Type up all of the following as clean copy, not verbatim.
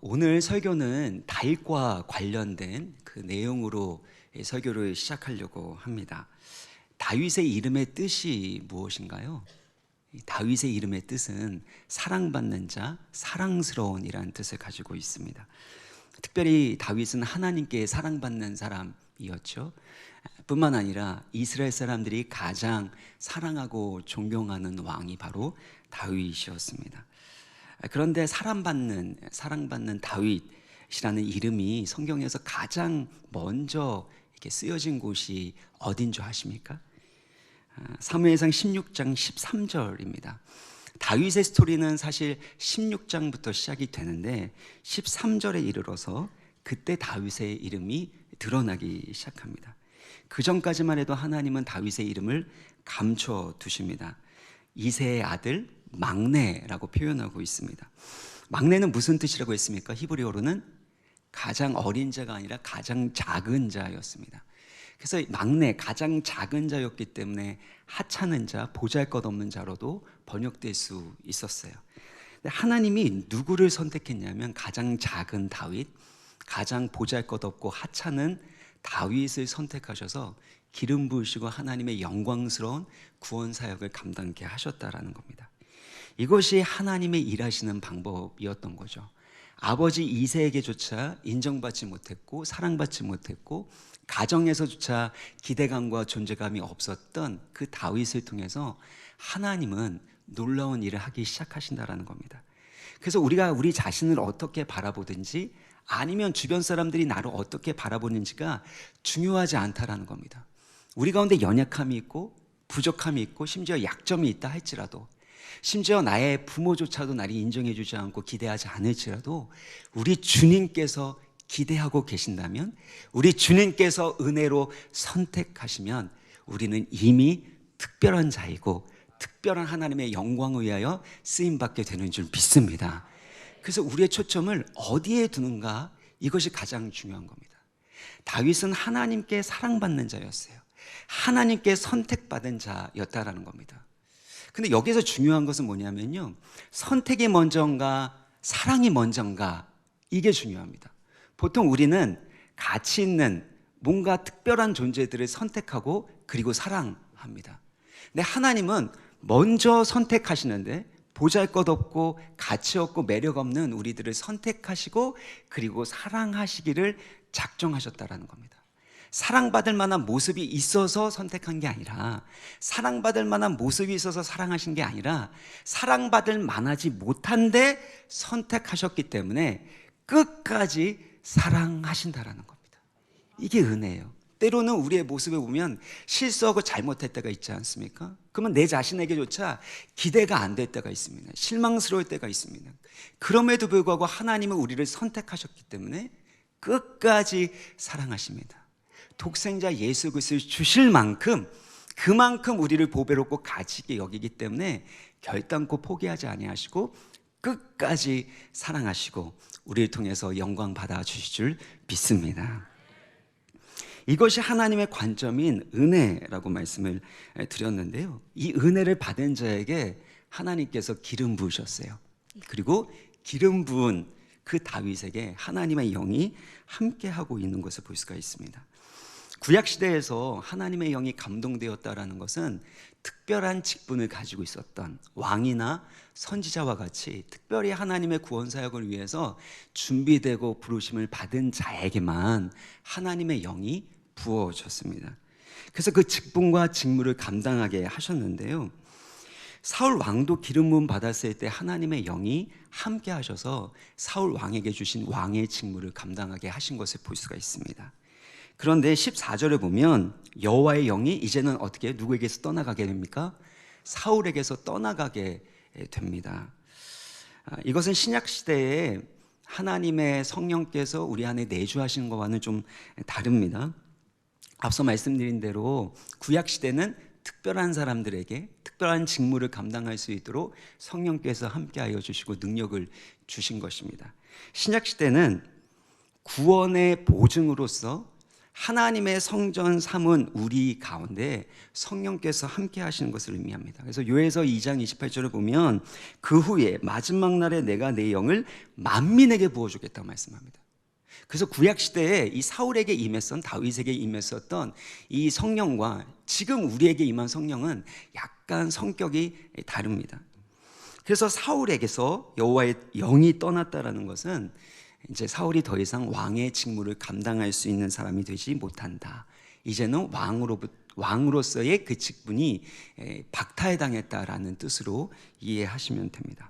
오늘 설교는 다윗과 관련된 그 내용으로 설교를 시작하려고 합니다. 다윗의 이름의 뜻이 무엇인가요? 다윗의 이름의 뜻은 사랑받는 자, 사랑스러운이라는 뜻을 가지고 있습니다. 특별히 다윗은 하나님께 사랑받는 사람이었죠. 뿐만 아니라 이스라엘 사람들이 가장 사랑하고 존경하는 왕이 바로 다윗이었습니다. 그런데 사랑받는 다윗이라는 이름이 성경에서 가장 먼저 이렇게 쓰여진 곳이 어딘 줄 아십니까? 사무엘상 16장 13절입니다. 다윗의 스토리는 사실 16장부터 시작이 되는데 13절에 이르러서 그때 다윗의 이름이 드러나기 시작합니다. 그 전까지만 해도 하나님은 다윗의 이름을 감춰 두십니다. 이새의 아들 막내라고 표현하고 있습니다. 막내는 무슨 뜻이라고 했습니까? 히브리어로는 가장 어린 자가 아니라 가장 작은 자였습니다. 그래서 막내, 가장 작은 자였기 때문에 하찮은 자, 보잘것없는 자로도 번역될 수 있었어요. 근데 하나님이 누구를 선택했냐면 가장 작은 다윗, 가장 보잘것없고 하찮은 다윗을 선택하셔서 기름 부으시고 하나님의 영광스러운 구원 사역을 감당케 하셨다라는 겁니다. 이것이 하나님의 일하시는 방법이었던 거죠. 아버지 이새에게조차 인정받지 못했고 사랑받지 못했고 가정에서조차 기대감과 존재감이 없었던 그 다윗을 통해서 하나님은 놀라운 일을 하기 시작하신다라는 겁니다. 그래서 우리가 우리 자신을 어떻게 바라보든지 아니면 주변 사람들이 나를 어떻게 바라보는지가 중요하지 않다라는 겁니다. 우리 가운데 연약함이 있고 부족함이 있고 심지어 약점이 있다 할지라도, 심지어 나의 부모조차도 나를 인정해 주지 않고 기대하지 않을지라도 우리 주님께서 기대하고 계신다면, 우리 주님께서 은혜로 선택하시면 우리는 이미 특별한 자이고 특별한 하나님의 영광을 위하여 쓰임받게 되는 줄 믿습니다. 그래서 우리의 초점을 어디에 두는가, 이것이 가장 중요한 겁니다. 다윗은 하나님께 사랑받는 자였어요. 하나님께 선택받은 자였다라는 겁니다. 근데 여기서 중요한 것은 뭐냐면요, 선택이 먼저인가 사랑이 먼저인가, 이게 중요합니다. 보통 우리는 가치 있는 뭔가 특별한 존재들을 선택하고 그리고 사랑합니다. 근데 하나님은 먼저 선택하시는데 보잘것없고 가치 없고 매력 없는 우리들을 선택하시고 그리고 사랑하시기를 작정하셨다라는 겁니다. 사랑받을 만한 모습이 있어서 선택한 게 아니라, 사랑받을 만한 모습이 있어서 사랑하신 게 아니라, 사랑받을 만하지 못한데 선택하셨기 때문에 끝까지 사랑하신다라는 겁니다. 이게 은혜예요. 때로는 우리의 모습에 보면 실수하고 잘못할 때가 있지 않습니까? 그러면 내 자신에게조차 기대가 안 될 때가 있습니다. 실망스러울 때가 있습니다. 그럼에도 불구하고 하나님은 우리를 선택하셨기 때문에 끝까지 사랑하십니다. 독생자 예수 그리스도를 주실 만큼, 그만큼 우리를 보배롭고 가치 있게 여기기 때문에 결단코 포기하지 아니하시고 끝까지 사랑하시고 우리를 통해서 영광 받아 주실 줄 믿습니다. 이것이 하나님의 관점인 은혜라고 말씀을 드렸는데요, 이 은혜를 받은 자에게 하나님께서 기름 부으셨어요. 그리고 기름 부은 그 다윗에게 하나님의 영이 함께하고 있는 것을 볼 수가 있습니다. 구약시대에서 하나님의 영이 감동되었다라는 것은 특별한 직분을 가지고 있었던 왕이나 선지자와 같이 특별히 하나님의 구원사역을 위해서 준비되고 부르심을 받은 자에게만 하나님의 영이 부어졌습니다. 그래서 그 직분과 직무를 감당하게 하셨는데요, 사울 왕도 기름 부음 받았을 때 하나님의 영이 함께 하셔서 사울 왕에게 주신 왕의 직무를 감당하게 하신 것을 볼 수가 있습니다. 그런데 14절에 보면 여호와의 영이 이제는 어떻게 누구에게서 떠나가게 됩니까? 사울에게서 떠나가게 됩니다. 이것은 신약시대에 하나님의 성령께서 우리 안에 내주하신 것과는 좀 다릅니다. 앞서 말씀드린 대로 구약시대는 특별한 사람들에게 특별한 직무를 감당할 수 있도록 성령께서 함께하여 주시고 능력을 주신 것입니다. 신약시대는 구원의 보증으로서 하나님의 성전 삼은 우리 가운데 성령께서 함께 하시는 것을 의미합니다. 그래서 요에서 2장 28절을 보면 그 후에 마지막 날에 내가 내 영을 만민에게 부어주겠다고 말씀합니다. 그래서 구약 시대에 이 사울에게 임했던, 다윗에게 임했었던 이 성령과 지금 우리에게 임한 성령은 약간 성격이 다릅니다. 그래서 사울에게서 여호와의 영이 떠났다라는 것은 이제 사울이 더 이상 왕의 직무를 감당할 수 있는 사람이 되지 못한다. 이제는 왕으로서의 그 직분이 박탈당했다라는 뜻으로 이해하시면 됩니다.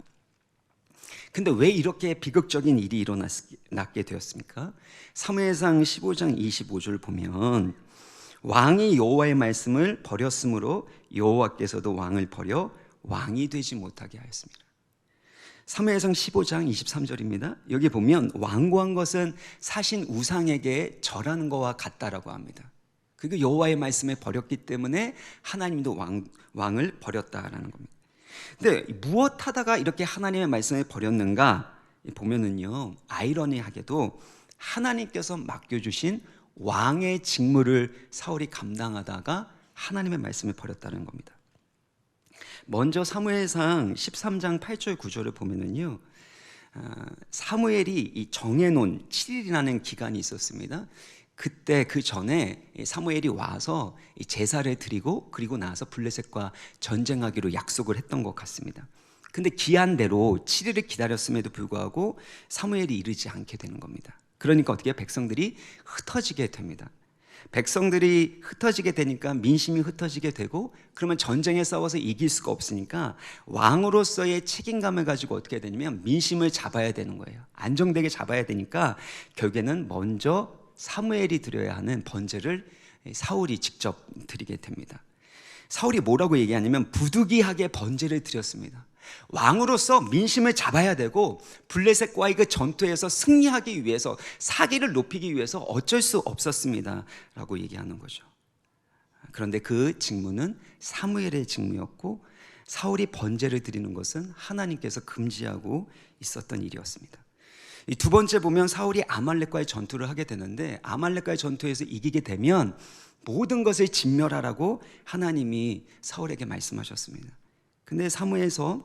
근데 왜 이렇게 비극적인 일이 일어났게 되었습니까? 사무엘상 15장 25절 보면 왕이 여호와의 말씀을 버렸으므로 여호와께서도 왕을 버려 왕이 되지 못하게 하였습니다. 사무엘상 15장 23절입니다. 여기 보면 완고한 것은 사신 우상에게 절하는 것과 같다라고 합니다. 그리고 여호와의 말씀을 버렸기 때문에 하나님도 왕을 버렸다라는 겁니다. 근데 무엇하다가 이렇게 하나님의 말씀을 버렸는가 보면은요, 아이러니하게도 하나님께서 맡겨주신 왕의 직무를 사울이 감당하다가 하나님의 말씀을 버렸다는 겁니다. 먼저 사무엘상 13장 8절 9절을 보면은요, 사무엘이 이 정해놓은 7일이라는 기간이 있었습니다. 그때 그 전에 사무엘이 와서 제사를 드리고 그리고 나서 블레셋과 전쟁하기로 약속을 했던 것 같습니다. 근데 기한대로 7일을 기다렸음에도 불구하고 사무엘이 이르지 않게 되는 겁니다. 그러니까 어떻게 백성들이 흩어지게 됩니다. 백성들이 흩어지게 되니까 민심이 흩어지게 되고, 그러면 전쟁에 싸워서 이길 수가 없으니까 왕으로서의 책임감을 가지고 어떻게 되냐면 민심을 잡아야 되는 거예요. 안정되게 잡아야 되니까 결국에는 먼저 사무엘이 드려야 하는 번제를 사울이 직접 드리게 됩니다. 사울이 뭐라고 얘기하냐면 부득이하게 번제를 드렸습니다. 왕으로서 민심을 잡아야 되고 블레셋과의 그 전투에서 승리하기 위해서, 사기를 높이기 위해서 어쩔 수 없었습니다 라고 얘기하는 거죠. 그런데 그 직무는 사무엘의 직무였고, 사울이 번제를 드리는 것은 하나님께서 금지하고 있었던 일이었습니다. 이 두 번째 보면 사울이 아말렉과의 전투를 하게 되는데, 아말렉과의 전투에서 이기게 되면 모든 것을 진멸하라고 하나님이 사울에게 말씀하셨습니다. 근데 사무엘상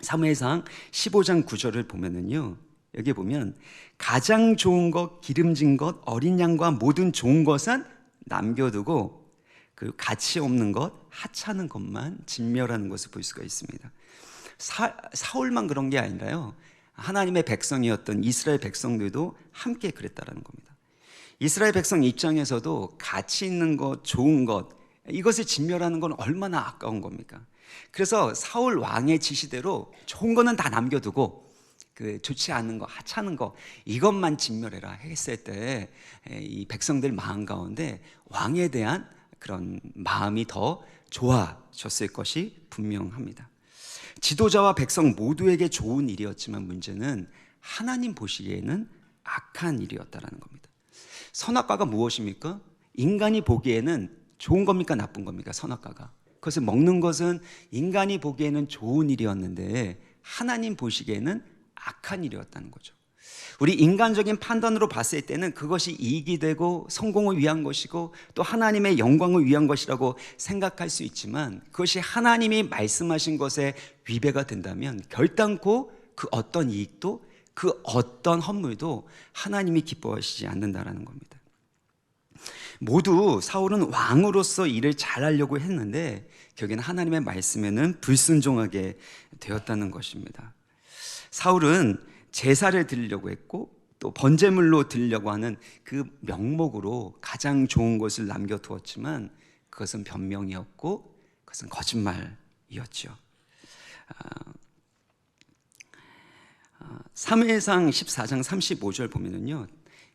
15장 9절을 보면은요, 여기 보면 가장 좋은 것, 기름진 것, 어린 양과 모든 좋은 것은 남겨두고 그 가치 없는 것, 하찮은 것만 진멸하는 것을 볼 수가 있습니다. 사울만 그런 게 아니라요, 하나님의 백성이었던 이스라엘 백성들도 함께 그랬다라는 겁니다. 이스라엘 백성 입장에서도 가치 있는 것, 좋은 것, 이것을 진멸하는 건 얼마나 아까운 겁니까? 그래서 사울 왕의 지시대로 좋은 거는 다 남겨두고 그 좋지 않은 거, 하찮은 거, 이것만 진멸해라 했을 때 이 백성들 마음 가운데 왕에 대한 그런 마음이 더 좋아졌을 것이 분명합니다. 지도자와 백성 모두에게 좋은 일이었지만 문제는 하나님 보시기에는 악한 일이었다라는 겁니다. 선악과가 무엇입니까? 인간이 보기에는 좋은 겁니까? 나쁜 겁니까? 선악과가. 그것을 먹는 것은 인간이 보기에는 좋은 일이었는데 하나님 보시기에는 악한 일이었다는 거죠. 우리 인간적인 판단으로 봤을 때는 그것이 이익이 되고 성공을 위한 것이고 또 하나님의 영광을 위한 것이라고 생각할 수 있지만, 그것이 하나님이 말씀하신 것에 위배가 된다면 결단코 그 어떤 이익도, 그 어떤 헌물도 하나님이 기뻐하시지 않는다라는 겁니다. 모두 사울은 왕으로서 일을 잘하려고 했는데 결국에는 하나님의 말씀에는 불순종하게 되었다는 것입니다. 사울은 제사를 드리려고 했고 또 번제물로 드리려고 하는 그 명목으로 가장 좋은 것을 남겨두었지만 그것은 변명이었고 그것은 거짓말이었죠. 사무엘상 14장 35절 보면은요,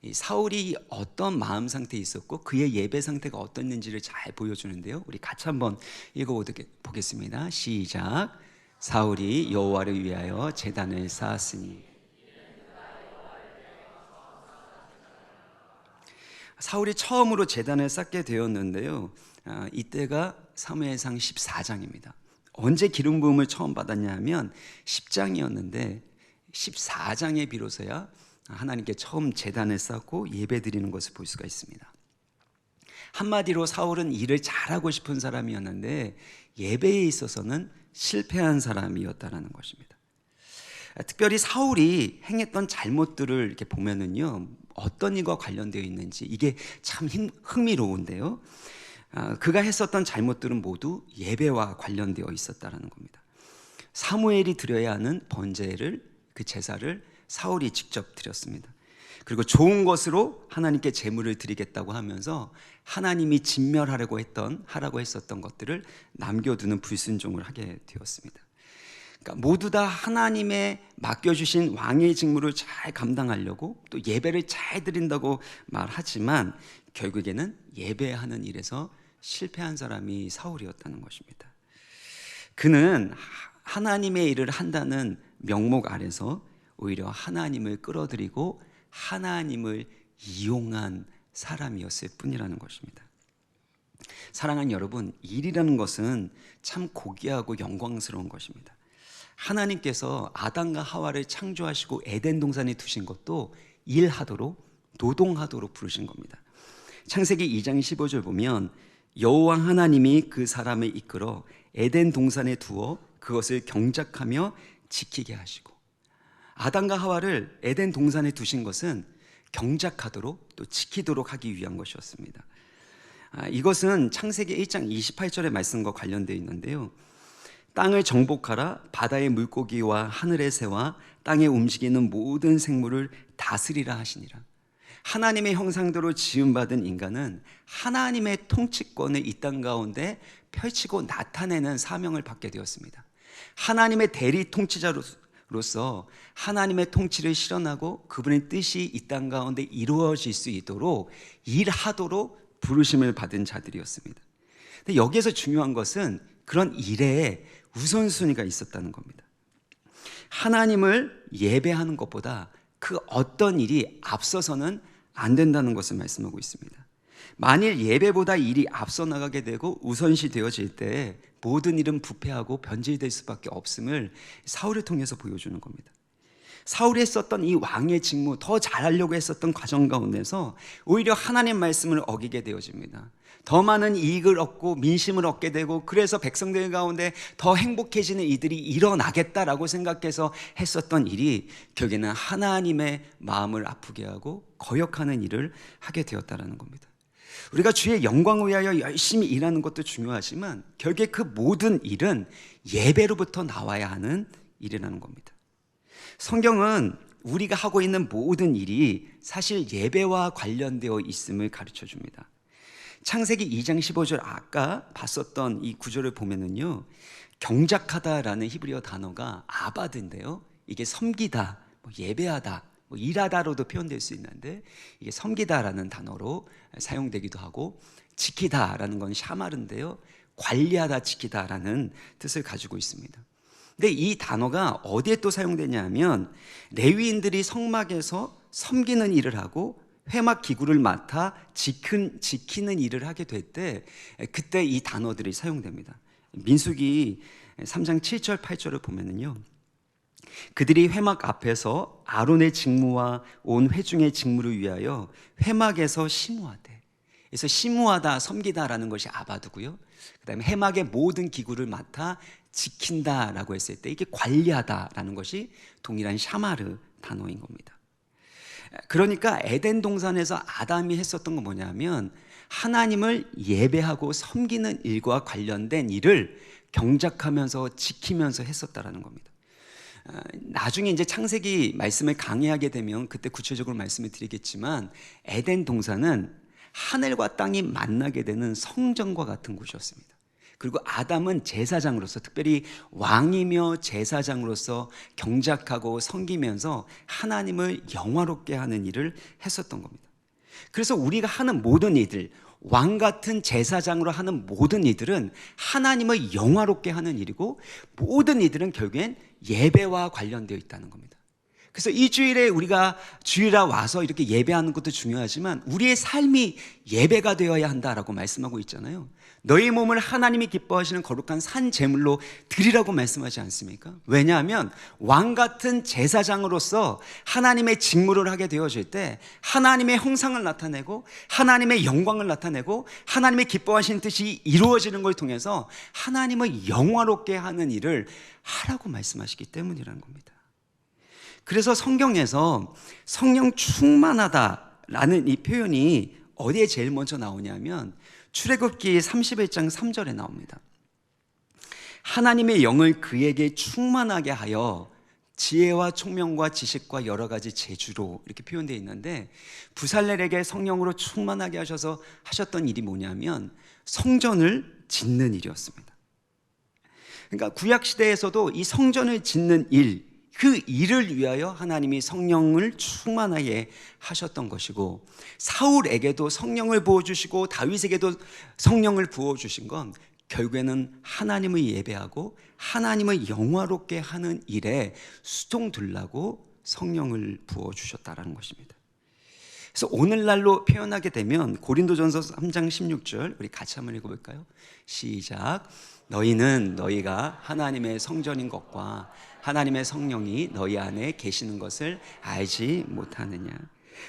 이 사울이 어떤 마음 상태에 있었고 그의 예배 상태가 어땠는지를 잘 보여주는데요, 우리 같이 한번 읽어보겠습니다. 시작. 사울이 여호와를 위하여 제단을 쌓았으니. 사울이 처음으로 제단을 쌓게 되었는데요, 이때가 사무엘상 14장입니다. 언제 기름 부음을 처음 받았냐 하면 10장이었는데 14장에 비로소야 하나님께 처음 제단을 쌓고 예배 드리는 것을 볼 수가 있습니다. 한마디로 사울은 일을 잘하고 싶은 사람이었는데 예배에 있어서는 실패한 사람이었다라는 것입니다. 특별히 사울이 행했던 잘못들을 이렇게 보면은요, 어떤 일과 관련되어 있는지 이게 참 흥미로운데요. 그가 했었던 잘못들은 모두 예배와 관련되어 있었다라는 겁니다. 사무엘이 드려야 하는 번제를, 그 제사를 사울이 직접 드렸습니다. 그리고 좋은 것으로 하나님께 제물을 드리겠다고 하면서 하나님이 진멸하라고 했었던 것들을 남겨두는 불순종을 하게 되었습니다. 그러니까 모두 다 하나님의 맡겨주신 왕의 직무를 잘 감당하려고 또 예배를 잘 드린다고 말하지만 결국에는 예배하는 일에서 실패한 사람이 사울이었다는 것입니다. 그는 하나님의 일을 한다는 명목 아래서 오히려 하나님을 끌어들이고 하나님을 이용한 사람이었을 뿐이라는 것입니다. 사랑하는 여러분, 일이라는 것은 참 고귀하고 영광스러운 것입니다. 하나님께서 아담과 하와를 창조하시고 에덴 동산에 두신 것도 일하도록, 노동하도록 부르신 겁니다. 창세기 2장 15절 보면 여호와 하나님이 그 사람을 이끌어 에덴 동산에 두어 그것을 경작하며 지키게 하시고, 아담과 하와를 에덴 동산에 두신 것은 경작하도록 또 지키도록 하기 위한 것이었습니다. 이것은 창세기 1장 28절의 말씀과 관련되어 있는데요. 땅을 정복하라, 바다의 물고기와 하늘의 새와 땅에 움직이는 모든 생물을 다스리라 하시니라. 하나님의 형상대로 지음받은 인간은 하나님의 통치권을 이 땅 가운데 펼치고 나타내는 사명을 받게 되었습니다. 하나님의 대리 통치자로서 하나님의 통치를 실현하고 그분의 뜻이 이 땅 가운데 이루어질 수 있도록 일하도록 부르심을 받은 자들이었습니다. 근데 여기에서 중요한 것은 그런 일에 우선순위가 있었다는 겁니다. 하나님을 예배하는 것보다 그 어떤 일이 앞서서는 안 된다는 것을 말씀하고 있습니다. 만일 예배보다 일이 앞서 나가게 되고 우선시 되어질 때 모든 일은 부패하고 변질될 수밖에 없음을 사울을 통해서 보여주는 겁니다. 사울이 했었던 이 왕의 직무, 더 잘하려고 했었던 과정 가운데서 오히려 하나님 말씀을 어기게 되어집니다. 더 많은 이익을 얻고 민심을 얻게 되고, 그래서 백성들 가운데 더 행복해지는 이들이 일어나겠다라고 생각해서 했었던 일이 결국에는 하나님의 마음을 아프게 하고 거역하는 일을 하게 되었다는 겁니다. 우리가 주의 영광을 위하여 열심히 일하는 것도 중요하지만 결국에 그 모든 일은 예배로부터 나와야 하는 일이라는 겁니다. 성경은 우리가 하고 있는 모든 일이 사실 예배와 관련되어 있음을 가르쳐 줍니다. 창세기 2장 15절 아까 봤었던 이 구절을 보면은요, 경작하다라는 히브리어 단어가 아바드인데요, 이게 섬기다, 예배하다, 일하다로도 표현될 수 있는데 이게 섬기다라는 단어로 사용되기도 하고, 지키다라는 건 샤마르인데요, 관리하다, 지키다라는 뜻을 가지고 있습니다. 근데 이 단어가 어디에 또 사용되냐 하면 레위인들이 성막에서 섬기는 일을 하고 회막 기구를 맡아 지키는 일을 하게 될 때 그때 이 단어들이 사용됩니다. 민수기 3장 7절 8절을 보면은요, 그들이 회막 앞에서 아론의 직무와 온 회중의 직무를 위하여 회막에서 심우하되, 그래서 심우하다, 섬기다라는 것이 아바드고요, 그 다음에 회막의 모든 기구를 맡아 지킨다라고 했을 때 이게 관리하다라는 것이 동일한 샤마르 단어인 겁니다. 그러니까 에덴 동산에서 아담이 했었던 건 뭐냐면 하나님을 예배하고 섬기는 일과 관련된 일을 경작하면서 지키면서 했었다라는 겁니다. 나중에 이제 창세기 말씀을 강의하게 되면 그때 구체적으로 말씀을 드리겠지만 에덴 동산은 하늘과 땅이 만나게 되는 성전과 같은 곳이었습니다. 그리고 아담은 제사장으로서, 특별히 왕이며 제사장으로서 경작하고 섬기면서 하나님을 영화롭게 하는 일을 했었던 겁니다. 그래서 우리가 하는 모든 일들, 왕 같은 제사장으로 하는 모든 일들은 하나님을 영화롭게 하는 일이고, 모든 일들은 결국엔 예배와 관련되어 있다는 겁니다. 그래서 이 주일에 우리가 주일에 와서 이렇게 예배하는 것도 중요하지만 우리의 삶이 예배가 되어야 한다라고 말씀하고 있잖아요. 너희 몸을 하나님이 기뻐하시는 거룩한 산 제물로 드리라고 말씀하지 않습니까? 왜냐하면 왕 같은 제사장으로서 하나님의 직무를 하게 되어질 때 하나님의 형상을 나타내고 하나님의 영광을 나타내고 하나님의 기뻐하시는 뜻이 이루어지는 걸 통해서 하나님을 영화롭게 하는 일을 하라고 말씀하시기 때문이라는 겁니다. 그래서 성경에서 성령 충만하다라는 이 표현이 어디에 제일 먼저 나오냐면 출애굽기 31장 3절에 나옵니다. 하나님의 영을 그에게 충만하게 하여 지혜와 총명과 지식과 여러 가지 재주로 이렇게 표현되어 있는데 부살렐에게 성령으로 충만하게 하셔서 하셨던 일이 뭐냐면 성전을 짓는 일이었습니다. 그러니까 구약시대에서도 이 성전을 짓는 일, 그 일을 위하여 하나님이 성령을 충만하게 하셨던 것이고 사울에게도 성령을 부어주시고 다윗에게도 성령을 부어주신 건 결국에는 하나님을 예배하고 하나님을 영화롭게 하는 일에 수동들라고 성령을 부어주셨다는 것입니다. 그래서 오늘날로 표현하게 되면 고린도전서 3장 16절 우리 같이 한번 읽어볼까요? 시작. 너희는 너희가 하나님의 성전인 것과 하나님의 성령이 너희 안에 계시는 것을 알지 못하느냐.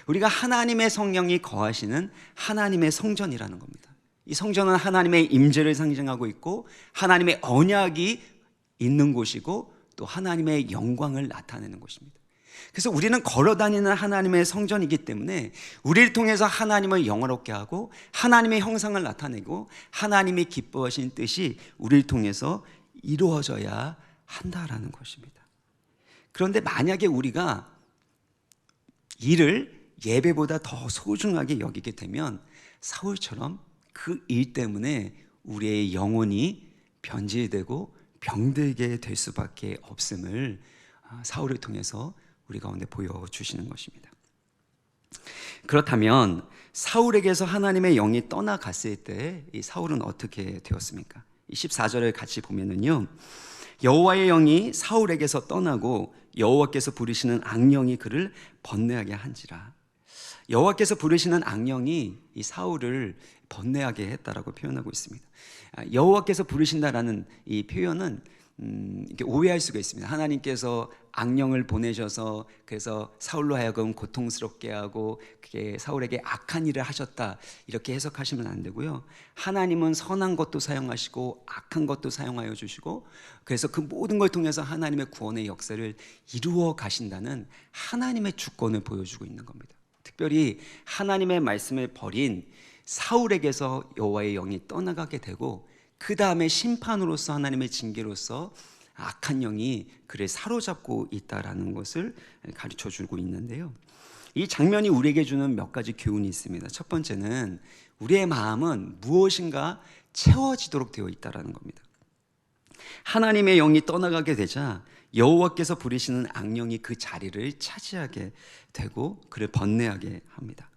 우리가 하나님의 성령이 거하시는 하나님의 성전이라는 겁니다. 이 성전은 하나님의 임재를 상징하고 있고 하나님의 언약이 있는 곳이고 또 하나님의 영광을 나타내는 곳입니다. 그래서 우리는 걸어다니는 하나님의 성전이기 때문에 우리를 통해서 하나님을 영화롭게 하고 하나님의 형상을 나타내고 하나님이 기뻐하신 뜻이 우리를 통해서 이루어져야 한다라는 것입니다. 그런데 만약에 우리가 일을 예배보다 더 소중하게 여기게 되면 사울처럼 그 일 때문에 우리의 영혼이 변질되고 병들게 될 수밖에 없음을 사울을 통해서 우리 가운데 보여주시는 것입니다. 그렇다면 사울에게서 하나님의 영이 떠나갔을 때 이 사울은 어떻게 되었습니까? 14절을 같이 보면은요, 여호와의 영이 사울에게서 떠나고 여호와께서 부르시는 악령이 그를 번뇌하게 한지라. 여호와께서 부르시는 악령이 이 사울을 번뇌하게 했다라고 표현하고 있습니다. 여호와께서 부르신다라는 이 표현은 이렇게 오해할 수가 있습니다. 하나님께서 악령을 보내셔서 그래서 사울로 하여금 고통스럽게 하고 그게 사울에게 악한 일을 하셨다 이렇게 해석하시면 안 되고요. 하나님은 선한 것도 사용하시고 악한 것도 사용하여 주시고 그래서 그 모든 걸 통해서 하나님의 구원의 역사를 이루어 가신다는 하나님의 주권을 보여주고 있는 겁니다. 특별히 하나님의 말씀을 버린 사울에게서 여호와의 영이 떠나가게 되고 그 다음에 심판으로서 하나님의 징계로서 악한 영이 그를 사로잡고 있다라는 것을 가르쳐 주고 있는데요. 이 장면이 우리에게 주는 몇 가지 교훈이 있습니다. 첫 번째는 우리의 마음은 무엇인가 채워지도록 되어 있다라는 겁니다. 하나님의 영이 떠나가게 되자 여호와께서 부리시는 악령이 그 자리를 차지하게 되고 그를 번뇌하게 합니다.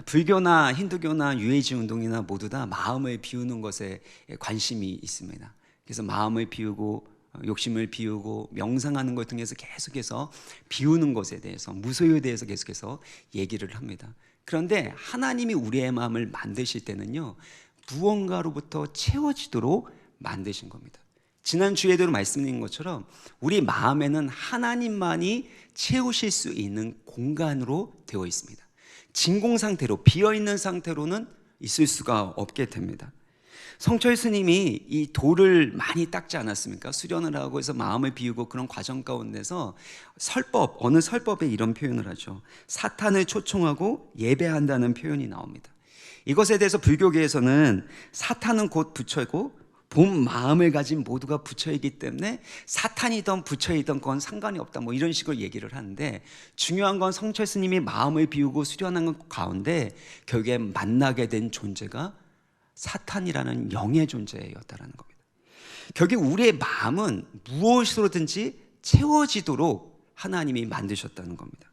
불교나 힌두교나 유해지 운동이나 모두 다 마음을 비우는 것에 관심이 있습니다. 그래서 마음을 비우고 욕심을 비우고 명상하는 걸 통해서 계속해서 비우는 것에 대해서 무소유에 대해서 계속해서 얘기를 합니다. 그런데 하나님이 우리의 마음을 만드실 때는요, 무언가로부터 채워지도록 만드신 겁니다. 지난 주에도 말씀드린 것처럼 우리 마음에는 하나님만이 채우실 수 있는 공간으로 되어 있습니다. 진공 상태로 비어있는 상태로는 있을 수가 없게 됩니다. 성철 스님이 이 돌을 많이 닦지 않았습니까? 수련을 하고 해서 마음을 비우고 그런 과정 가운데서 어느 설법에 이런 표현을 하죠. 사탄을 초청하고 예배한다는 표현이 나옵니다. 이것에 대해서 불교계에서는 사탄은 곧 부처이고 본 마음을 가진 모두가 부처이기 때문에 사탄이든 부처이든 그건 상관이 없다 뭐 이런 식으로 얘기를 하는데, 중요한 건 성철 스님이 마음을 비우고 수련한 것 가운데 결국에 만나게 된 존재가 사탄이라는 영의 존재였다라는 겁니다. 결국 우리의 마음은 무엇으로든지 채워지도록 하나님이 만드셨다는 겁니다.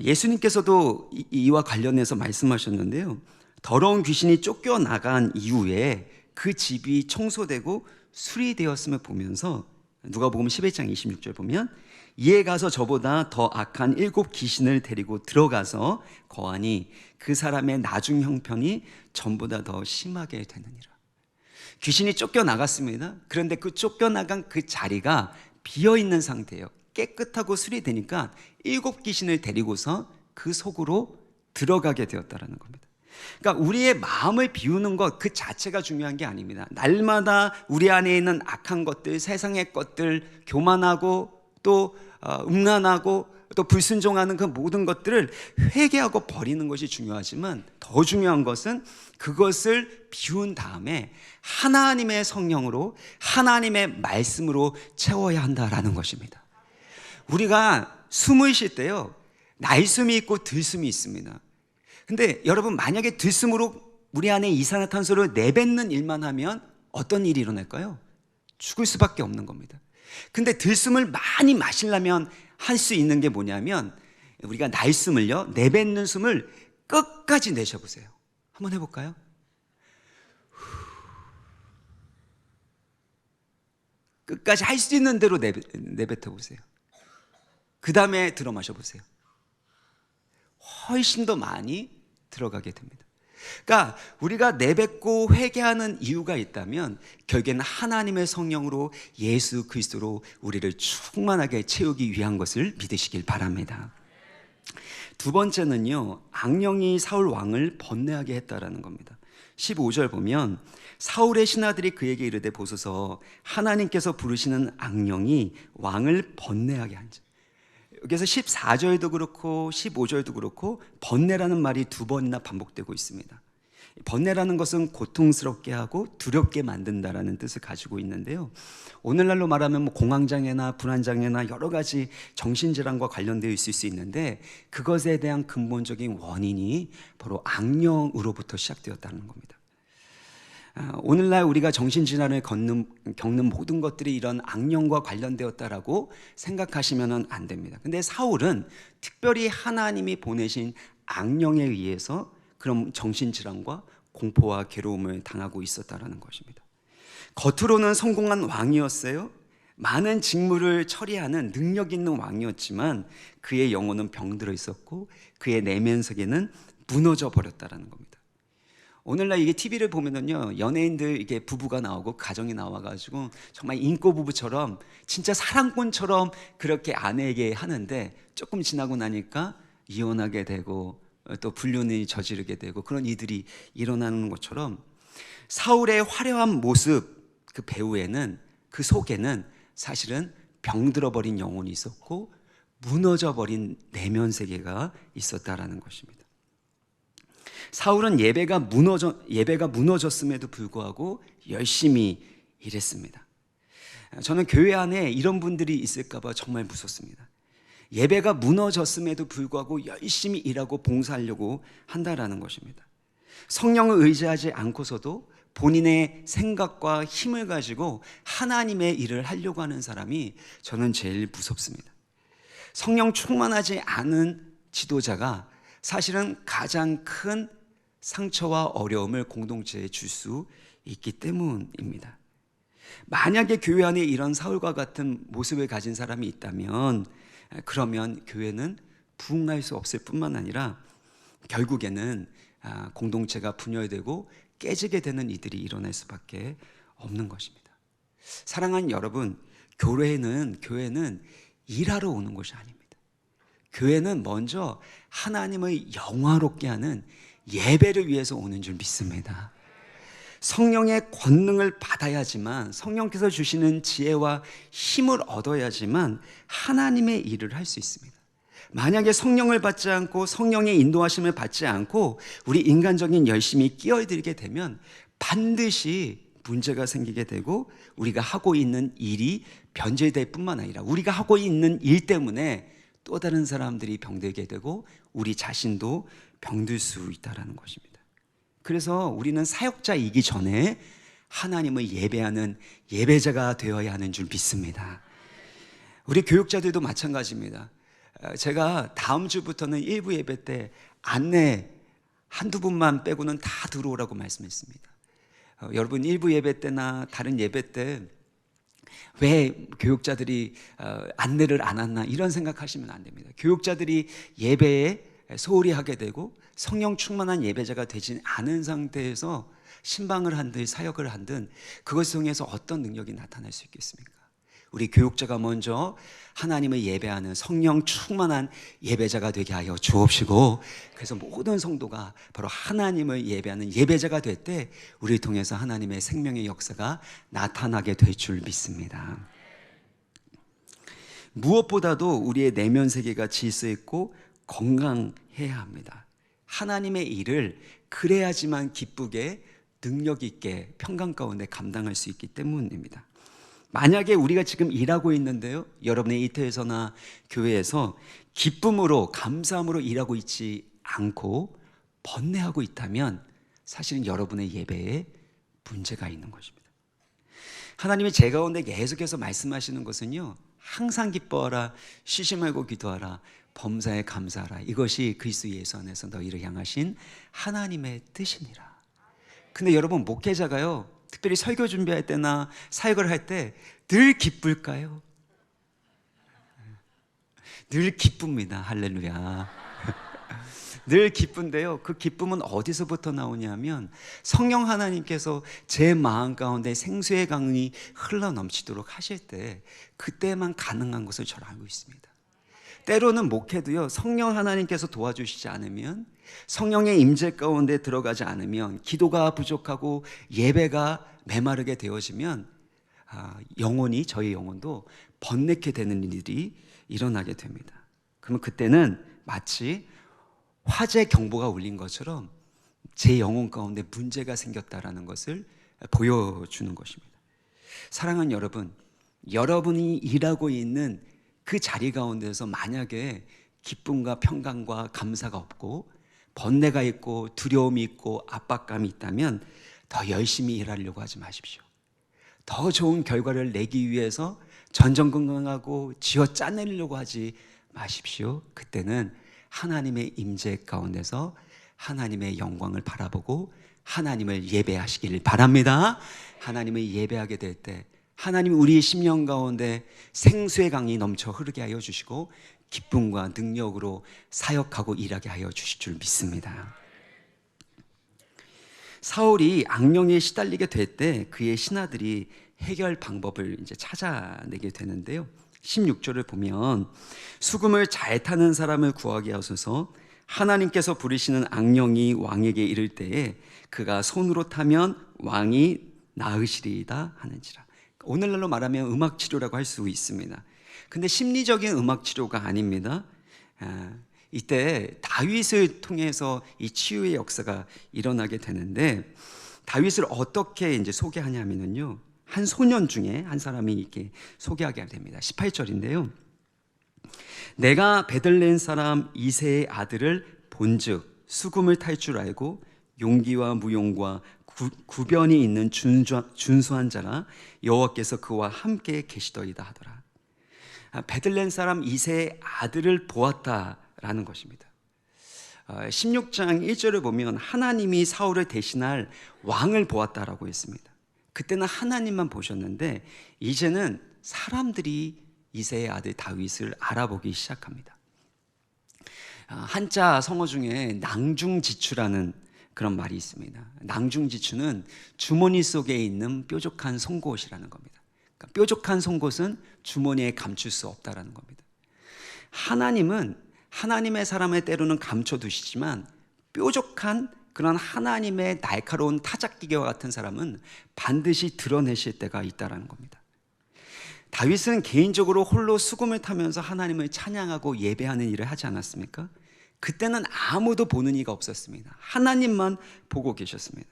예수님께서도 이와 관련해서 말씀하셨는데요, 더러운 귀신이 쫓겨나간 이후에 그 집이 청소되고 수리되었음을 보면서 누가복음 11장 26절 보면 이에 가서 저보다 더 악한 7 귀신을 데리고 들어가서 거하니 그 사람의 나중 형편이 전보다 더 심하게 되느니라. 귀신이 쫓겨나갔습니다. 그런데 그 쫓겨나간 그 자리가 비어있는 상태예요. 깨끗하고 수리되니까 7 귀신을 데리고서 그 속으로 들어가게 되었다는 겁니다. 그러니까 우리의 마음을 비우는 것 그 자체가 중요한 게 아닙니다. 날마다 우리 안에 있는 악한 것들, 세상의 것들, 교만하고 또 음란하고 또 불순종하는 그 모든 것들을 회개하고 버리는 것이 중요하지만 더 중요한 것은 그것을 비운 다음에 하나님의 성령으로, 하나님의 말씀으로 채워야 한다라는 것입니다. 우리가 숨을 쉴 때요, 날숨이 있고 들숨이 있습니다. 근데 여러분, 만약에 들숨으로 우리 안에 이산화탄소를 내뱉는 일만 하면 어떤 일이 일어날까요? 죽을 수밖에 없는 겁니다. 근데 들숨을 많이 마시려면 할 수 있는 게 뭐냐면 우리가 날숨을요, 내뱉는 숨을 끝까지 내쉬어보세요. 한번 해볼까요? 끝까지 할 수 있는 대로 내뱉어보세요. 그 다음에 들어 마셔보세요. 훨씬 더 많이 들어가게 됩니다. 그러니까 우리가 내뱉고 회개하는 이유가 있다면 결국에는 하나님의 성령으로 예수 그리스도로 우리를 충만하게 채우기 위한 것을 믿으시길 바랍니다. 두 번째는요, 악령이 사울 왕을 번뇌하게 했다라는 겁니다. 15절 보면 사울의 신하들이 그에게 이르되 보소서 하나님께서 부르시는 악령이 왕을 번뇌하게 한지. 여기서 14절도 그렇고 15절도 그렇고 번뇌라는 말이 2번이나 반복되고 있습니다. 번뇌라는 것은 고통스럽게 하고 두렵게 만든다라는 뜻을 가지고 있는데요, 오늘날로 말하면 공황장애나 불안장애나 여러 가지 정신질환과 관련되어 있을 수 있는데 그것에 대한 근본적인 원인이 바로 악령으로부터 시작되었다는 겁니다. 오늘날 우리가 정신질환을 겪는 모든 것들이 이런 악령과 관련되었다라고 생각하시면 안 됩니다. 근데 사울은 특별히 하나님이 보내신 악령에 의해서 그런 정신질환과 공포와 괴로움을 당하고 있었다라는 것입니다. 겉으로는 성공한 왕이었어요. 많은 직무를 처리하는 능력 있는 왕이었지만 그의 영혼은 병들어 있었고 그의 내면 세계는 무너져 버렸다라는 겁니다. 오늘날 이게 TV를 보면은요, 연예인들 이게 부부가 나오고 가정이 나와가지고 정말 인고 부부처럼 진짜 사랑꾼처럼 그렇게 아내에게 하는데 조금 지나고 나니까 이혼하게 되고 또 불륜이 저지르게 되고 그런 일들이 일어나는 것처럼 사울의 화려한 모습, 그 배우에는, 그 속에는 사실은 병들어 버린 영혼이 있었고 무너져 버린 내면 세계가 있었다라는 것입니다. 사울은 예배가 무너졌음에도 불구하고 열심히 일했습니다. 저는 교회 안에 이런 분들이 있을까 봐 정말 무섭습니다. 예배가 무너졌음에도 불구하고 열심히 일하고 봉사하려고 한다라는 것입니다. 성령을 의지하지 않고서도 본인의 생각과 힘을 가지고 하나님의 일을 하려고 하는 사람이 저는 제일 무섭습니다. 성령 충만하지 않은 지도자가 사실은 가장 큰 상처와 어려움을 공동체에 줄 수 있기 때문입니다. 만약에 교회 안에 이런 사울과 같은 모습을 가진 사람이 있다면 그러면 교회는 부흥할 수 없을 뿐만 아니라 결국에는 공동체가 분열되고 깨지게 되는 이들이 일어날 수밖에 없는 것입니다. 사랑하는 여러분, 교회는 일하러 오는 것이 아닙니다. 교회는 먼저 하나님을 영화롭게 하는 예배를 위해서 오는 줄 믿습니다. 성령의 권능을 받아야지만, 성령께서 주시는 지혜와 힘을 얻어야지만 하나님의 일을 할 수 있습니다. 만약에 성령을 받지 않고 성령의 인도하심을 받지 않고 우리 인간적인 열심이 끼어들게 되면 반드시 문제가 생기게 되고 우리가 하고 있는 일이 변질될 뿐만 아니라 우리가 하고 있는 일 때문에 또 다른 사람들이 병들게 되고 우리 자신도 병들 수 있다는 것입니다. 그래서 우리는 사역자이기 전에 하나님을 예배하는 예배자가 되어야 하는 줄 믿습니다. 우리 교육자들도 마찬가지입니다. 제가 다음 주부터는 일부 예배 때 안내 한두 분만 빼고는 다 들어오라고 말씀했습니다. 여러분 일부 예배 때나 다른 예배 때 왜 교육자들이 안내를 안 했나 이런 생각하시면 안 됩니다. 교육자들이 예배에 소홀히 하게 되고 성령 충만한 예배자가 되지 않은 상태에서 신방을 한들 사역을 한들 그것을 통해서 어떤 능력이 나타날 수 있겠습니까? 우리 교육자가 먼저 하나님을 예배하는 성령 충만한 예배자가 되게 하여 주옵시고, 그래서 모든 성도가 바로 하나님을 예배하는 예배자가 될 때 우리를 통해서 하나님의 생명의 역사가 나타나게 될 줄 믿습니다. 무엇보다도 우리의 내면 세계가 질서 있고 건강해야 합니다. 하나님의 일을 그래야지만 기쁘게 능력 있게 평강 가운데 감당할 수 있기 때문입니다. 만약에 우리가 지금 일하고 있는데요, 여러분의 이태에서나 교회에서 기쁨으로 감사함으로 일하고 있지 않고 번뇌하고 있다면 사실은 여러분의 예배에 문제가 있는 것입니다. 하나님이 제 가운데 계속해서 말씀하시는 것은요, 항상 기뻐하라, 쉬지 말고 기도하라, 범사에 감사하라, 이것이 그리스도 예수 안에서 너희를 향하신 하나님의 뜻이니라. 근데 여러분, 목회자가요, 특별히 설교 준비할 때나 사역을 할 때 늘 기쁠까요? 늘 기쁩니다. 할렐루야. 늘 기쁜데요, 그 기쁨은 어디서부터 나오냐면 성령 하나님께서 제 마음 가운데 생수의 강이 흘러넘치도록 하실 때 그때만 가능한 것을 저는 알고 있습니다. 때로는 목회도요, 성령 하나님께서 도와주시지 않으면, 성령의 임재 가운데 들어가지 않으면, 기도가 부족하고 예배가 메마르게 되어지면 영혼이, 저희 영혼도 번뇌케 되는 일이 일어나게 됩니다. 그러면 그때는 마치 화재 경보가 울린 것처럼 제 영혼 가운데 문제가 생겼다라는 것을 보여주는 것입니다. 사랑하는 여러분, 여러분이 일하고 있는 그 자리 가운데서 만약에 기쁨과 평강과 감사가 없고 번뇌가 있고 두려움이 있고 압박감이 있다면 더 열심히 일하려고 하지 마십시오. 더 좋은 결과를 내기 위해서 전전긍긍하고 쥐어 짜내려고 하지 마십시오. 그때는 하나님의 임재 가운데서 하나님의 영광을 바라보고 하나님을 예배하시길 바랍니다. 하나님을 예배하게 될 때 하나님 우리의 심령 가운데 생수의 강이 넘쳐 흐르게 하여 주시고 기쁨과 능력으로 사역하고 일하게 하여 주실 줄 믿습니다. 사울이 악령에 시달리게 될 때 그의 신하들이 해결 방법을 이제 찾아내게 되는데요, 16절을 보면 수금을 잘 타는 사람을 구하게 하소서, 하나님께서 부르시는 악령이 왕에게 이를 때에 그가 손으로 타면 왕이 나으시리이다 하는지라. 오늘날로 말하면 음악치료라고 할 수 있습니다. 근데 심리적인 음악치료가 아닙니다. 이때 다윗을 통해서 이 치유의 역사가 일어나게 되는데, 다윗을 어떻게 이제 소개하냐면요, 한 소년 중에 한 사람이 이렇게 소개하게 됩니다. 18절인데요. 내가 베들레헴 사람 이새의 아들을 본즉 수금을 탈 줄 알고 용기와 무용과 구변이 있는 준수한 자라, 여호와께서 그와 함께 계시더이다 하더라. 베들레헴 사람 이새의 아들을 보았다라는 것입니다. 16장 1절을 보면 하나님이 사울을 대신할 왕을 보았다라고 했습니다. 그때는 하나님만 보셨는데 이제는 사람들이 이새의 아들 다윗을 알아보기 시작합니다. 한자 성어 중에 낭중지추라는 그런 말이 있습니다. 낭중지추는 주머니 속에 있는 뾰족한 송곳이라는 겁니다. 그러니까 뾰족한 송곳은 주머니에 감출 수 없다라는 겁니다. 하나님은 하나님의 사람을 때로는 감춰두시지만 뾰족한 그런 하나님의 날카로운 타작기계와 같은 사람은 반드시 드러내실 때가 있다는 겁니다. 다윗은 개인적으로 홀로 수금을 타면서 하나님을 찬양하고 예배하는 일을 하지 않았습니까? 그때는 아무도 보는 이가 없었습니다. 하나님만 보고 계셨습니다.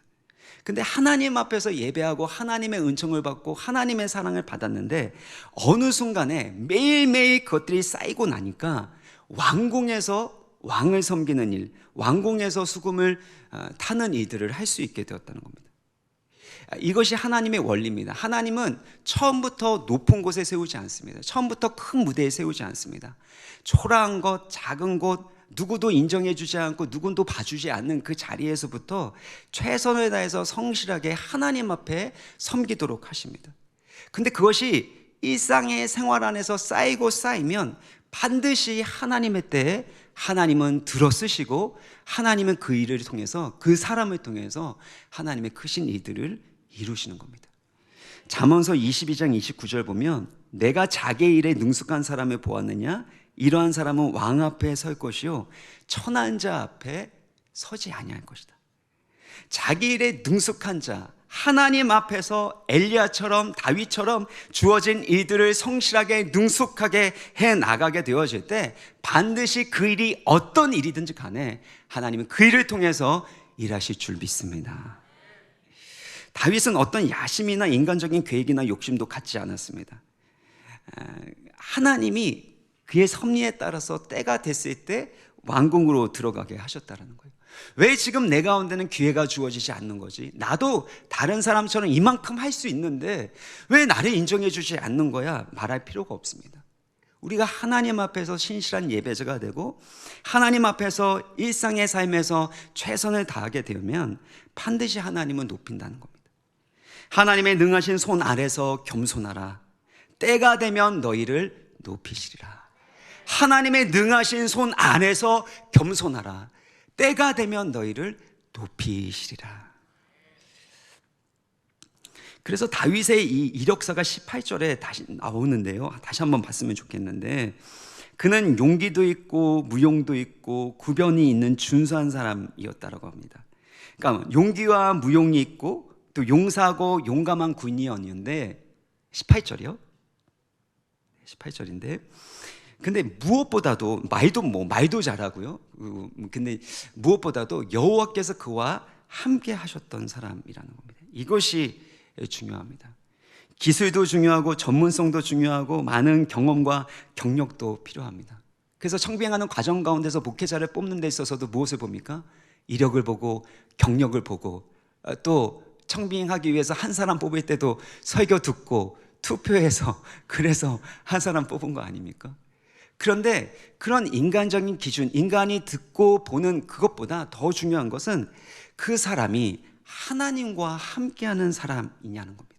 근데 하나님 앞에서 예배하고 하나님의 은총을 받고 하나님의 사랑을 받았는데 어느 순간에 매일매일 그것들이 쌓이고 나니까 왕궁에서 왕을 섬기는 일, 왕궁에서 수금을 타는 일들을 할 수 있게 되었다는 겁니다. 이것이 하나님의 원리입니다. 하나님은 처음부터 높은 곳에 세우지 않습니다. 처음부터 큰 무대에 세우지 않습니다. 초라한 것, 작은 곳, 누구도 인정해주지 않고 누구도 봐주지 않는 그 자리에서부터 최선을 다해서 성실하게 하나님 앞에 섬기도록 하십니다. 근데 그것이 일상의 생활 안에서 쌓이고 쌓이면 반드시 하나님의 때에 하나님은 들어쓰시고 하나님은 그 일을 통해서, 그 사람을 통해서 하나님의 크신 일들을 이루시는 겁니다. 잠언서 22장 29절 보면 내가 자기 일에 능숙한 사람을 보았느냐? 이러한 사람은 왕 앞에 설 것이요 천한 자 앞에 서지 아니할 것이다. 자기 일에 능숙한 자, 하나님 앞에서 엘리야처럼 다윗처럼 주어진 일들을 성실하게 능숙하게 해나가게 되어질 때 반드시 그 일이 어떤 일이든지 간에 하나님은 그 일을 통해서 일하실 줄 믿습니다. 다윗은 어떤 야심이나 인간적인 계획이나 욕심도 갖지 않았습니다. 하나님이 그의 섭리에 따라서 때가 됐을 때 왕궁으로 들어가게 하셨다는 거예요. 왜 지금 내 가운데는 기회가 주어지지 않는 거지? 나도 다른 사람처럼 이만큼 할 수 있는데 왜 나를 인정해 주지 않는 거야? 말할 필요가 없습니다. 우리가 하나님 앞에서 신실한 예배자가 되고 하나님 앞에서 일상의 삶에서 최선을 다하게 되면 반드시 하나님은 높인다는 겁니다. 하나님의 능하신 손 아래서 겸손하라. 때가 되면 너희를 높이시리라. 하나님의 능하신 손 안에서 겸손하라. 때가 되면 너희를 높이시리라. 그래서 다윗의 이 이력서가 18절에 다시 나오는데요, 다시 한번 봤으면 좋겠는데, 그는 용기도 있고 무용도 있고 구변이 있는 준수한 사람이었다라고 합니다. 그러니까 용기와 무용이 있고 또 용사고 용감한 군인이었는데 18절이요? 18절인데 근데 무엇보다도 말도 잘하고요. 근데 무엇보다도 여호와께서 그와 함께 하셨던 사람이라는 겁니다. 이것이 중요합니다. 기술도 중요하고 전문성도 중요하고 많은 경험과 경력도 필요합니다. 그래서 청빙하는 과정 가운데서 목회자를 뽑는 데 있어서도 무엇을 봅니까? 이력을 보고 경력을 보고 또 청빙하기 위해서 한 사람 뽑을 때도 설교 듣고 투표해서 그래서 한 사람 뽑은 거 아닙니까? 그런데 그런 인간적인 기준, 인간이 듣고 보는 그것보다 더 중요한 것은 그 사람이 하나님과 함께하는 사람이냐는 겁니다.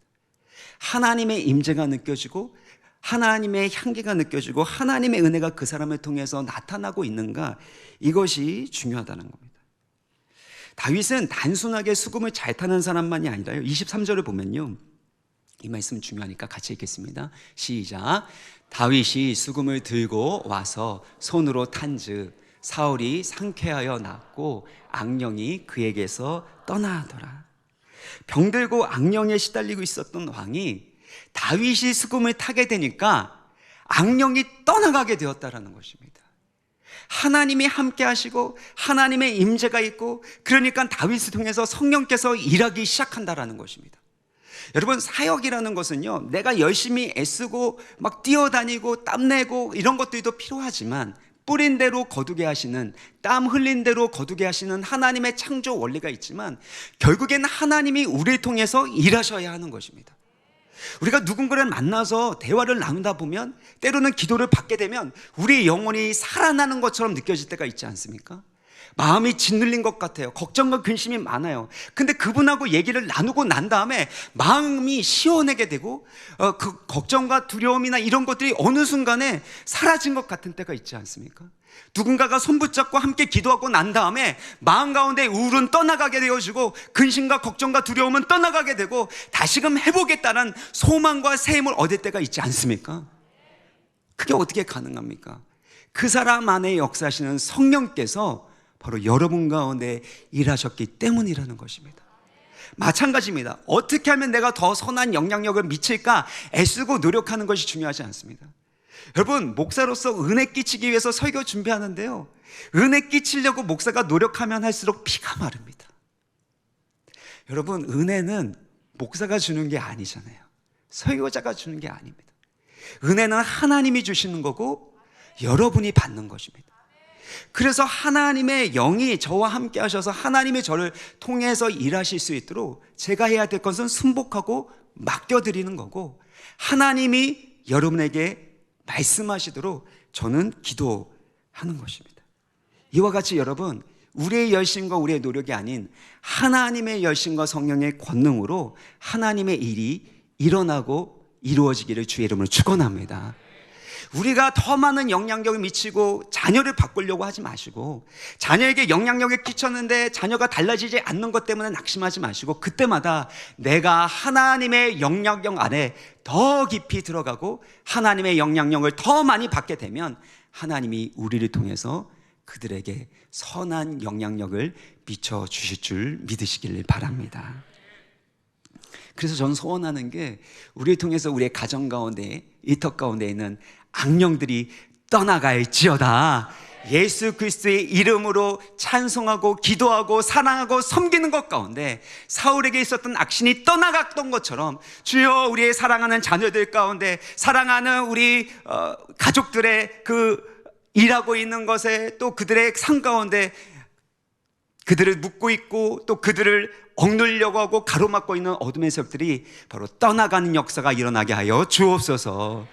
하나님의 임재가 느껴지고 하나님의 향기가 느껴지고 하나님의 은혜가 그 사람을 통해서 나타나고 있는가, 이것이 중요하다는 겁니다. 다윗은 단순하게 수금을 잘 타는 사람만이 아니라요, 23절을 보면요, 이 말씀 중요하니까 같이 읽겠습니다. 시작. 다윗이 수금을 들고 와서 손으로 탄즉 사울이 상쾌하여 낫고 악령이 그에게서 떠나더라. 병들고 악령에 시달리고 있었던 왕이 다윗이 수금을 타게 되니까 악령이 떠나가게 되었다라는 것입니다. 하나님이 함께 하시고 하나님의 임재가 있고, 그러니까 다윗을 통해서 성령께서 일하기 시작한다라는 것입니다. 여러분, 사역이라는 것은요, 내가 열심히 애쓰고 막 뛰어다니고 땀내고 이런 것들도 필요하지만 뿌린 대로 거두게 하시는, 땀 흘린 대로 거두게 하시는 하나님의 창조 원리가 있지만 결국에는 하나님이 우리를 통해서 일하셔야 하는 것입니다. 우리가 누군가를 만나서 대화를 나누다 보면 때로는 기도를 받게 되면 우리의 영혼이 살아나는 것처럼 느껴질 때가 있지 않습니까? 마음이 짓눌린 것 같아요. 걱정과 근심이 많아요. 근데 그분하고 얘기를 나누고 난 다음에 마음이 시원하게 되고 그 걱정과 두려움이나 이런 것들이 어느 순간에 사라진 것 같은 때가 있지 않습니까? 누군가가 손 붙잡고 함께 기도하고 난 다음에 마음 가운데 우울은 떠나가게 되어지고 근심과 걱정과 두려움은 떠나가게 되고 다시금 해보겠다는 소망과 새 힘을 얻을 때가 있지 않습니까? 그게 어떻게 가능합니까? 그 사람 안에 역사하시는 성령께서 바로 여러분 가운데 일하셨기 때문이라는 것입니다. 마찬가지입니다. 어떻게 하면 내가 더 선한 영향력을 미칠까 애쓰고 노력하는 것이 중요하지 않습니다. 여러분, 목사로서 은혜 끼치기 위해서 설교 준비하는데요, 은혜 끼치려고 목사가 노력하면 할수록 피가 마릅니다. 여러분, 은혜는 목사가 주는 게 아니잖아요. 설교자가 주는 게 아닙니다. 은혜는 하나님이 주시는 거고 여러분이 받는 것입니다. 그래서 하나님의 영이 저와 함께 하셔서 하나님이 저를 통해서 일하실 수 있도록 제가 해야 될 것은 순복하고 맡겨드리는 거고, 하나님이 여러분에게 말씀하시도록 저는 기도하는 것입니다. 이와 같이 여러분, 우리의 열심과 우리의 노력이 아닌 하나님의 열심과 성령의 권능으로 하나님의 일이 일어나고 이루어지기를 주의 이름으로 축원합니다. 우리가 더 많은 영향력을 미치고 자녀를 바꾸려고 하지 마시고, 자녀에게 영향력을 끼쳤는데 자녀가 달라지지 않는 것 때문에 낙심하지 마시고, 그때마다 내가 하나님의 영향력 안에 더 깊이 들어가고 하나님의 영향력을 더 많이 받게 되면 하나님이 우리를 통해서 그들에게 선한 영향력을 미쳐 주실 줄 믿으시길 바랍니다. 그래서 저는 소원하는 게, 우리를 통해서 우리의 가정 가운데, 일터 가운데 있는 악령들이 떠나갈지어다. 예수 그리스도의 이름으로 찬송하고 기도하고 사랑하고 섬기는 것 가운데 사울에게 있었던 악신이 떠나갔던 것처럼, 주여 우리의 사랑하는 자녀들 가운데, 사랑하는 우리 가족들의 그 일하고 있는 것에, 또 그들의 삶 가운데 그들을 묶고 있고 또 그들을 억누르려고 하고 가로막고 있는 어둠의 세력들이 바로 떠나가는 역사가 일어나게 하여 주옵소서.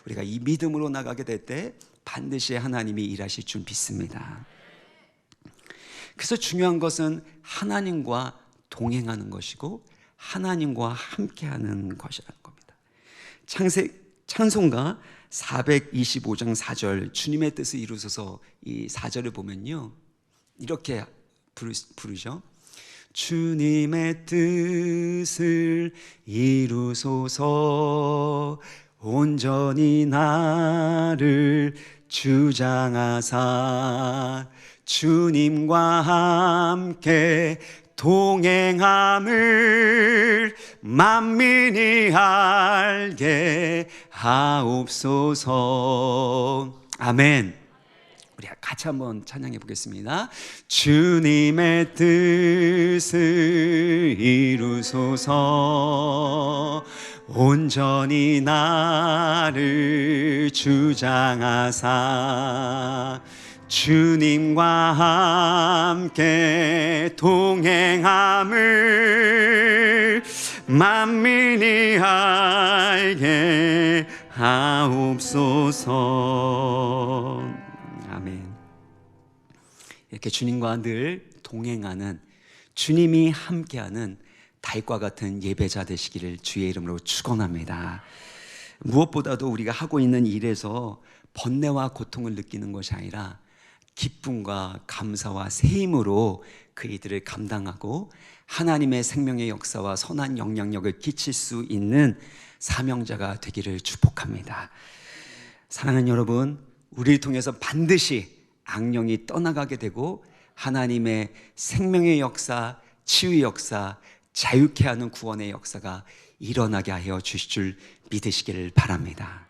우리가 이 믿음으로 나가게 될 때 반드시 하나님이 일하실 줄 믿습니다. 그래서 중요한 것은 하나님과 동행하는 것이고 하나님과 함께하는 것이라는 겁니다. 찬송가 425장 4절, 주님의 뜻을 이루소서, 이 4절을 보면요, 이렇게 부르죠. 주님의 뜻을 이루소서, 온전히 나를 주장하사 주님과 함께 동행함을 만민이 알게 하옵소서. 아멘. 우리 같이 한번 찬양해 보겠습니다. 주님의 뜻을 이루소서, 온전히 나를 주장하사 주님과 함께 동행함을 만민이 알게 하옵소서. 아멘. 이렇게 주님과 늘 동행하는, 주님이 함께하는 다윗과 같은 예배자 되시기를 주의 이름으로 축원합니다. 무엇보다도 우리가 하고 있는 일에서 번뇌와 고통을 느끼는 것이 아니라 기쁨과 감사와 새 힘으로 그 일들을 감당하고 하나님의 생명의 역사와 선한 영향력을 끼칠 수 있는 사명자가 되기를 축복합니다. 사랑하는 여러분, 우리를 통해서 반드시 악령이 떠나가게 되고 하나님의 생명의 역사, 치유의 역사, 자유케 하는 구원의 역사가 일어나게 하여 주실 줄 믿으시기를 바랍니다.